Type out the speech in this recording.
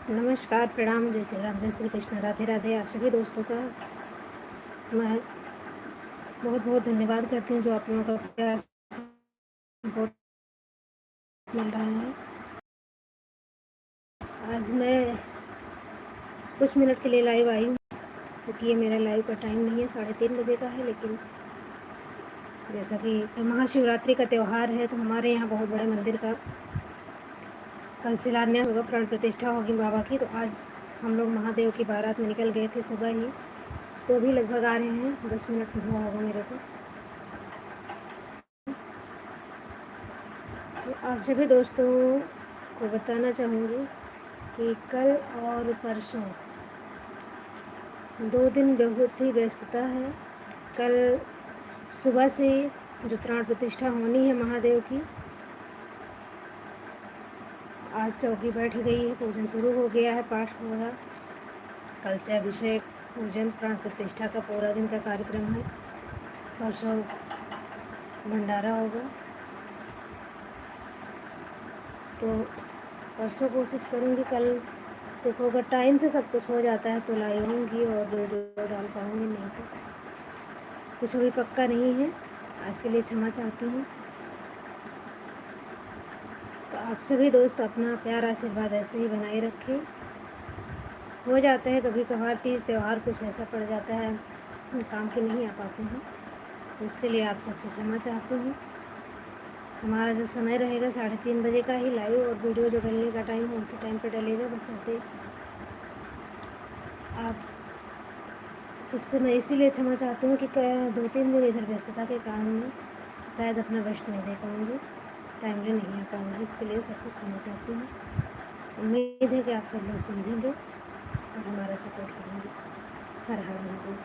नमस्कार, प्रणाम, जय श्री राम, जय श्री कृष्ण, राधे राधे। आप सभी दोस्तों का मैं बहुत बहुत धन्यवाद करती हूँ जो आप लोगों का प्यार सपोर्ट मिल रहा है। आज मैं कुछ मिनट के लिए लाइव आई हूँ क्योंकि ये मेरा लाइव का टाइम नहीं है, 3:30 बजे का है। लेकिन जैसा कि महाशिवरात्रि का त्यौहार है तो हमारे यहाँ बहुत बड़े मंदिर का कल शिलान्यास होगा, प्राण प्रतिष्ठा होगी बाबा की। तो आज हम लोग महादेव की बारात में निकल गए थे सुबह ही, तो अभी लगभग आ रहे हैं, 10 मिनट हुआ होगा मेरे को। तो आप सभी दोस्तों को बताना चाहूँगी कि कल और परसों 2 दिन बहुत ही व्यस्तता है। कल सुबह से जो प्राण प्रतिष्ठा होनी है महादेव की, आज चौकी बैठ गई है, पूजन शुरू हो गया है, पाठ होगा। कल से अभिषेक, पूजन, प्राण प्रतिष्ठा का पूरा दिन का कार्यक्रम है। परसों भंडारा होगा। तो परसों कोशिश करूँगी, कल देखो अगर टाइम से सब कुछ हो जाता है तो लाइव होंगी और वीडियो डाल पाऊँगी, नहीं तो कुछ अभी पक्का नहीं है। आज के लिए क्षमा चाहती हूँ। तो आप सभी दोस्त अपना प्यार आशीर्वाद ऐसे ही बनाए रखें। हो जाता है कभी कभार तीज त्यौहार कुछ ऐसा पड़ जाता है, काम के नहीं आ पाते हैं, तो उसके लिए आप सबसे क्षमा चाहती हूँ। हमारा जो समय रहेगा 3:30 बजे का ही लाइव, और वीडियो जो डलने का टाइम है उसी टाइम पे डलेगा। बस आप सबसे मैं इसीलिए क्षमा चाहती हूँ कि 2-3 दिन इधर व्यस्तता के कारण मैं शायद अपना बेस्ट नहीं दे पाऊँगी, टाइमली नहीं आ पाऊँगी। इसके लिए सबसे क्षमा चाहती हूँ। उम्मीद है कि आप सब लोग समझेंगे और हमारा सपोर्ट करेंगे। हर हर महादेव।